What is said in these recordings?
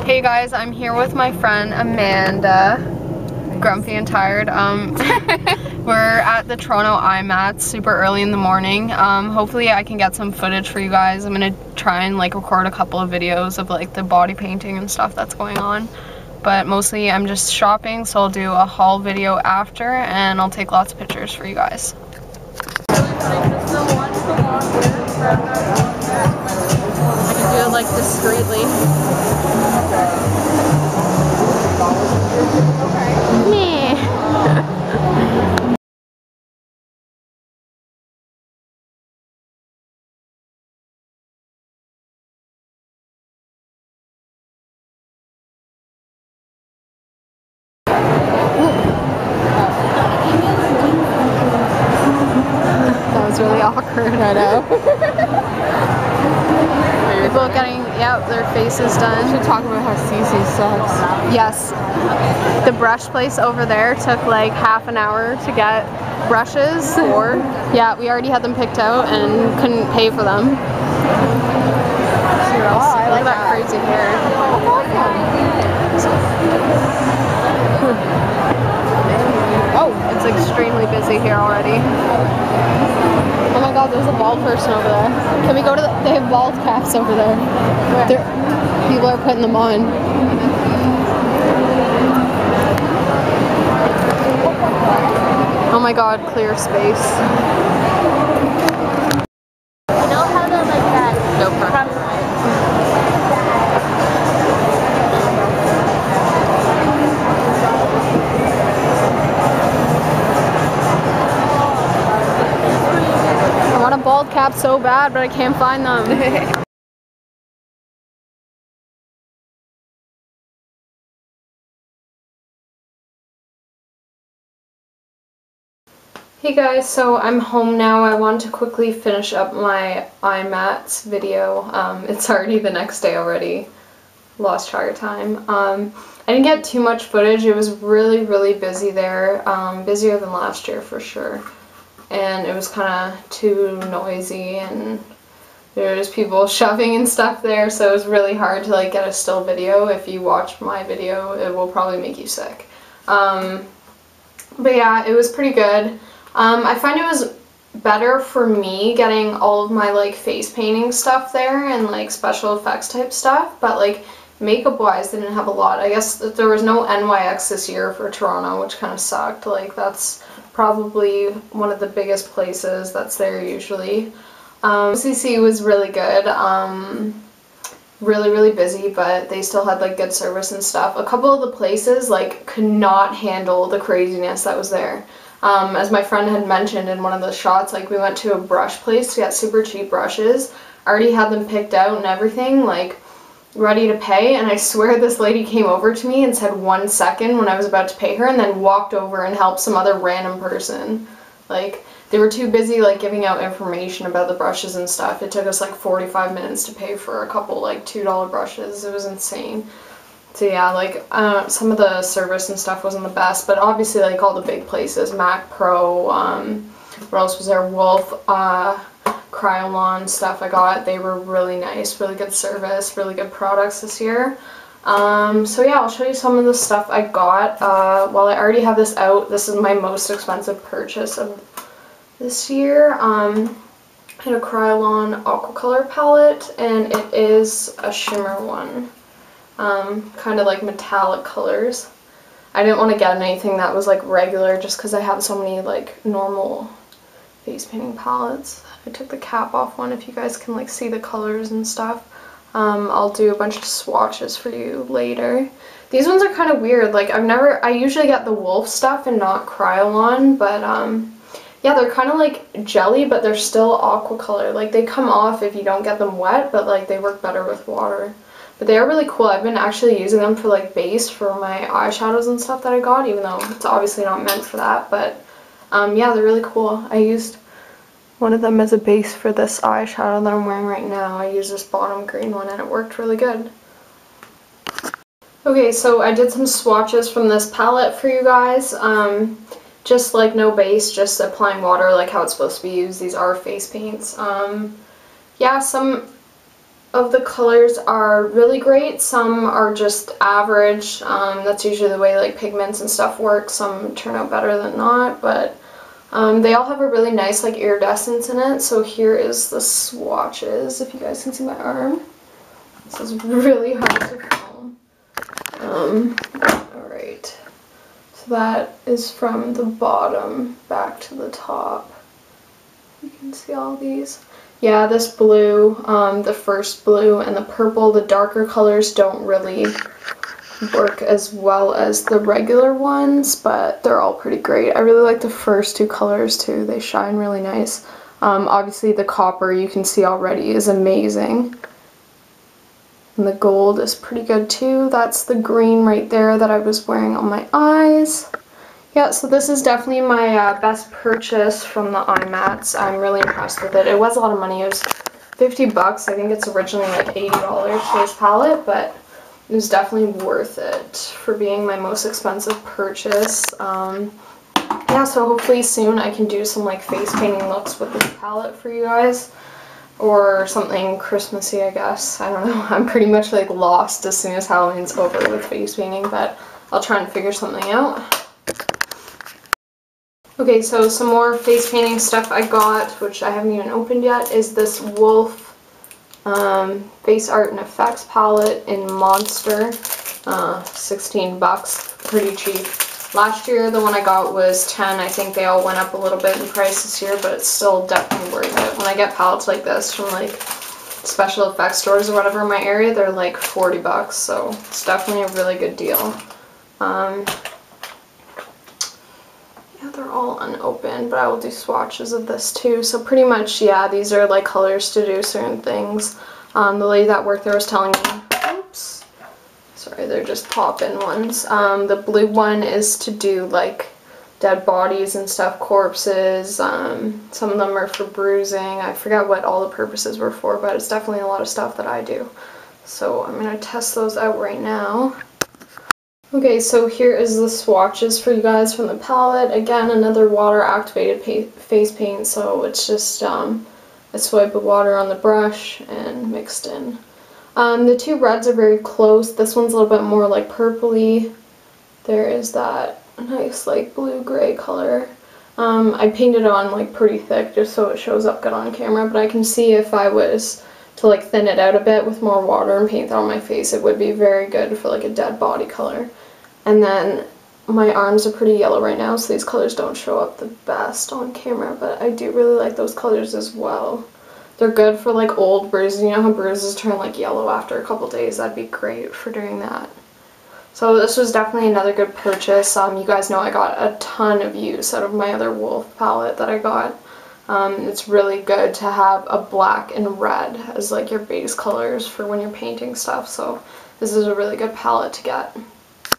Hey guys, I'm here with my friend Amanda, grumpy and tired. We're at the Toronto IMATS super early in the morning. Hopefully I can get some footage for you guys. I'm gonna try and like record a couple of videos of like the body painting and stuff that's going on. But mostly I'm just shopping, so I'll do a haul video after and I'll take lots of pictures for you guys. I can do it like discreetly. Meh. That was really awkward, I know. People getting, their faces done. We should talk about how Cece sucks. Yes. The brush place over there took like half an hour to get brushes. Or? Yeah, we already had them picked out and couldn't pay for them. I like Look at that crazy hair. Oh, it's extremely busy here already. Oh my god, there's a bald person over there. Can we go to the, they have bald caps over there. People are putting them on. Oh my god, clear space. You know how to like that? No problem. I want a bald cap so bad, but I can't find them. Hey guys, so I'm home now. I wanted to quickly finish up my IMATS video. It's already the next day already. Lost track of time. I didn't get too much footage. It was really busy there. Busier than last year for sure. And it was kind of too noisy and there was people shoving and stuff there, so it was really hard to like get a still video. If you watch my video, it will probably make you sick. But yeah, it was pretty good. I find it was better for me getting all of my like face painting stuff there and like special effects type stuff, but like makeup wise they didn't have a lot. I guess that there was no NYX this year for Toronto, which kind of sucked. Like that's probably one of the biggest places that's there usually. CC was really good. Really busy, but they still had like good service and stuff. A couple of the places like could not handle the craziness that was there. As my friend had mentioned in one of the shots, like we went to a brush place to get super cheap brushes, already had them picked out and everything, like ready to pay, and I swear this lady came over to me and said 1 second when I was about to pay her and then walked over and helped some other random person. Like they were too busy like giving out information about the brushes and stuff. It took us like 45 minutes to pay for a couple like $2 brushes. It was insane. So yeah, like some of the service and stuff wasn't the best, but obviously like all the big places, Mac Pro, what else was there, Wolf, Cryolon stuff I got, they were really nice, really good service, really good products this year. So yeah, I'll show you some of the stuff I got. While I already have this out, this is my most expensive purchase of this year. I had a Cryolon Aqua Color palette, and it is a shimmer one. Kind of like metallic colors. I didn't want to get anything that was like regular just because I have so many like normal face painting palettes. I took the cap off one if you guys can like see the colors and stuff. I'll do a bunch of swatches for you later. These ones are kind of weird. Like I usually get the Wolf stuff and not Cryolon, but yeah, they're kind of like jelly, but they're still aqua color. Like they come off if you don't get them wet, but like they work better with water. But they are really cool. I've been actually using them for like base for my eyeshadows and stuff that I got, even though it's obviously not meant for that. But yeah, they're really cool. I used one of them as a base for this eyeshadow that I'm wearing right now. I used this bottom green one and it worked really good. Okay, so I did some swatches from this palette for you guys. Just like no base, just applying water like how it's supposed to be used. These are face paints. Yeah, some of the colors are really great. Some are just average. That's usually the way like pigments and stuff work. Some turn out better than not, but they all have a really nice like iridescence in it. So here is the swatches, if you guys can see my arm. This is really hard to film. Alright. So that is from the bottom back to the top. You can see all these. Yeah, this blue, the first blue, and the purple, the darker colors don't really work as well as the regular ones, but they're all pretty great. I really like the first two colors too. They shine really nice. Obviously the copper, you can see already, is amazing. And the gold is pretty good too. That's the green right there that I was wearing on my eyes. Yeah, so this is definitely my best purchase from the IMATS. I'm really impressed with it. It was a lot of money. It was 50 bucks. I think it's originally like $80 for this palette, but it was definitely worth it for being my most expensive purchase. Yeah, so hopefully soon I can do some like face painting looks with this palette for you guys. Or something Christmassy, I guess. I don't know. I'm pretty much like lost as soon as Halloween's over with face painting, but I'll try and figure something out. Okay, so some more face painting stuff I got, which I haven't even opened yet, is this Wolf Face Art and Effects palette in Monster. 16 bucks, pretty cheap. Last year the one I got was 10. I think they all went up a little bit in price this year, but it's still definitely worth it. When I get palettes like this from like special effects stores or whatever in my area, they're like 40 bucks, so it's definitely a really good deal. Yeah, they're all unopened, but I will do swatches of this too. So pretty much, yeah, these are like colors to do certain things. The lady that worked there was telling me, oops, sorry, they're just pop-in ones. The blue one is to do like dead bodies and stuff, corpses. Some of them are for bruising. I forgot what all the purposes were for, but it's definitely a lot of stuff that I do. So I'm going to test those out right now. Okay, so here is the swatches for you guys from the palette. Again, another water activated face paint, so it's just a swipe of water on the brush and mixed in. The two reds are very close. This one's a little bit more like purpley. There is that nice like blue-gray color. I painted on like pretty thick just so it shows up good on camera, but I can see if I was to like thin it out a bit with more water and paint that on my face, it would be very good for like a dead body color. And then my arms are pretty yellow right now, so these colors don't show up the best on camera, but I do really like those colors as well. They're good for like old bruises. You know how bruises turn like yellow after a couple days? That'd be great for doing that. So this was definitely another good purchase. You guys know I got a ton of use out of my other Wolf palette that I got. It's really good to have a black and red as like your base colors for when you're painting stuff, so this is a really good palette to get.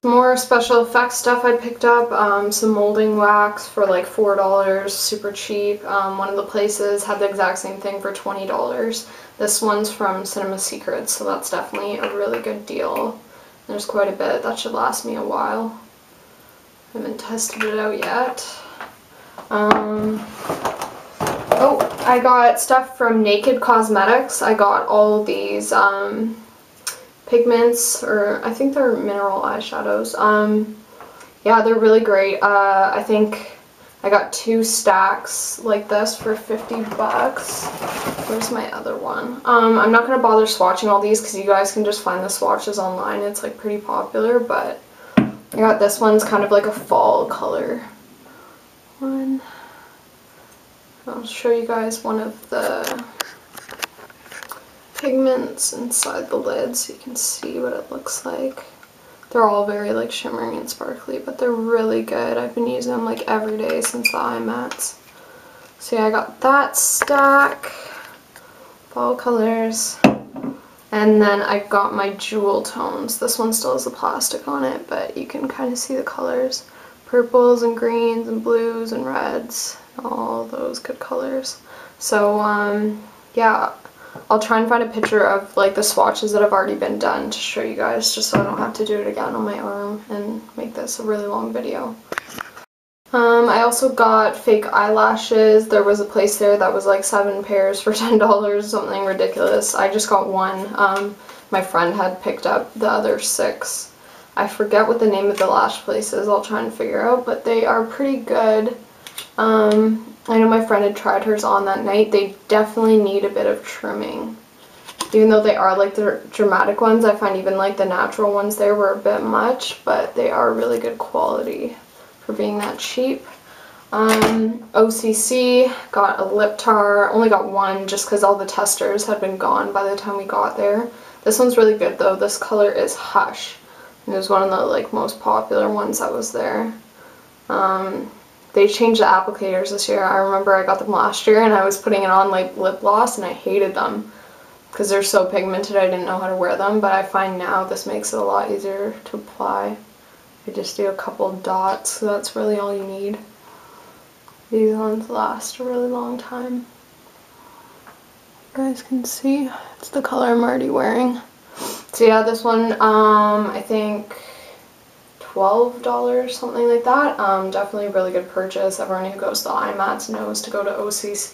More special effects stuff I picked up, some molding wax for like $4, super cheap. One of the places had the exact same thing for $20. This one's from Cinema Secrets, so that's definitely a really good deal. There's quite a bit. That should last me a while. I haven't tested it out yet. Oh, I got stuff from Naked Cosmetics. I got all these pigments, or I think they're mineral eyeshadows. Yeah, they're really great. I think I got 2 stacks like this for 50 bucks. Where's my other one? I'm not going to bother swatching all these because you guys can just find the swatches online. It's like pretty popular, but I got this one's kind of like a fall color one. I'll show you guys one of the pigments inside the lid so you can see what it looks like. They're all very like shimmering and sparkly, but they're really good. I've been using them like every day since the IMATS. So yeah, I got that stack, fall colors, and then I got my jewel tones. This one still has the plastic on it, but you can kind of see the colors. Purples and greens and blues and reds, all those good colors. So yeah, I'll try and find a picture of like the swatches that have already been done to show you guys, just so I don't have to do it again on my arm and make this a really long video. I also got fake eyelashes. There was a place there that was like 7 pairs for $10, something ridiculous. I just got one. My friend had picked up the other 6. I forget what the name of the lash place is. I'll try and figure out, but they are pretty good. I know my friend had tried hers on that night. They definitely need a bit of trimming. Even though they are like the dramatic ones, I find even like the natural ones there were a bit much, but they are really good quality for being that cheap. OCC, got a lip tar. Only got one just because all the testers had been gone by the time we got there. This one's really good though. This color is Hush. It was one of the like most popular ones that was there. They changed the applicators this year. I remember I got them last year and I was putting it on like lip gloss and I hated them because they're so pigmented. I didn't know how to wear them, but I find now this makes it a lot easier to apply. I just do a couple dots, so that's really all you need. These ones last a really long time. You guys can see it's the color I'm already wearing. So yeah, this one I think $12, something like that. Definitely a really good purchase. Everyone who goes to the IMATS knows to go to OCC.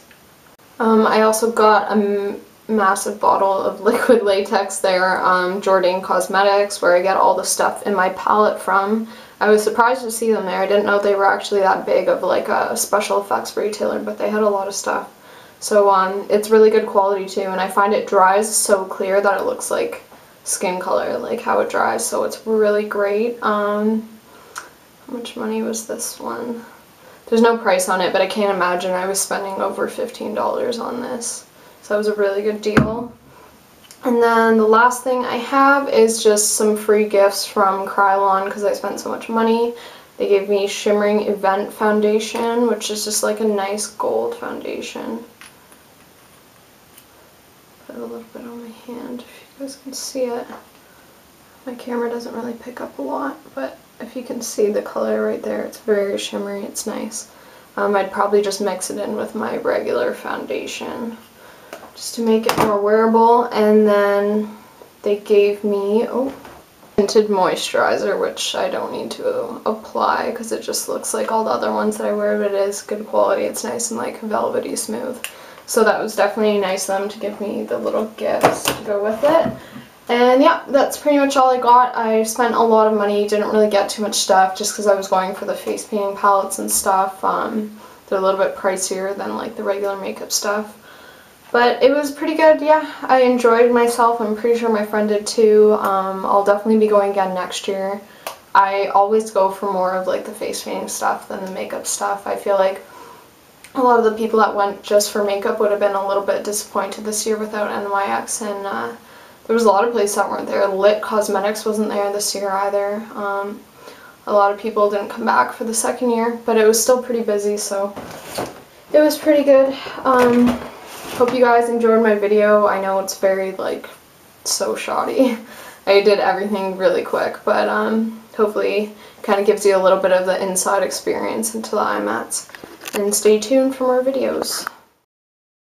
I also got a massive bottle of liquid latex there, Jordan Cosmetics, where I get all the stuff in my palette from. I was surprised to see them there. I didn't know they were actually that big of like a special effects retailer, but they had a lot of stuff. So it's really good quality too, and I find it dries so clear that it looks like skin color, like how it dries, so it's really great. How much money was this one? There's no price on it, but I can't imagine I was spending over $15 on this. So that was a really good deal. And then the last thing I have is just some free gifts from Krylon because I spent so much money. They gave me Shimmering Event Foundation, which is just like a nice gold foundation. Put a little bit on my hand if you guys can see it. My camera doesn't really pick up a lot, but if you can see the color right there, it's very shimmery, it's nice. I'd probably just mix it in with my regular foundation just to make it more wearable. And then they gave me tinted moisturizer, which I don't need to apply because it just looks like all the other ones that I wear, but it is good quality. It's nice and like velvety smooth. So that was definitely nice of them to give me the little gifts to go with it. And yeah, that's pretty much all I got. I spent a lot of money, didn't really get too much stuff just because I was going for the face painting palettes and stuff. They're a little bit pricier than like the regular makeup stuff. But it was pretty good, yeah. I enjoyed myself. I'm pretty sure my friend did too. I'll definitely be going again next year. I always go for more of like the face painting stuff than the makeup stuff. I feel like a lot of the people that went just for makeup would have been a little bit disappointed this year without NYX, and there was a lot of places that weren't there. Lit Cosmetics wasn't there this year either. A lot of people didn't come back for the second year, but it was still pretty busy, so it was pretty good. Hope you guys enjoyed my video. I know it's very like so shoddy. I did everything really quick, but hopefully kind of gives you a little bit of the inside experience into the IMATS. And stay tuned for more videos.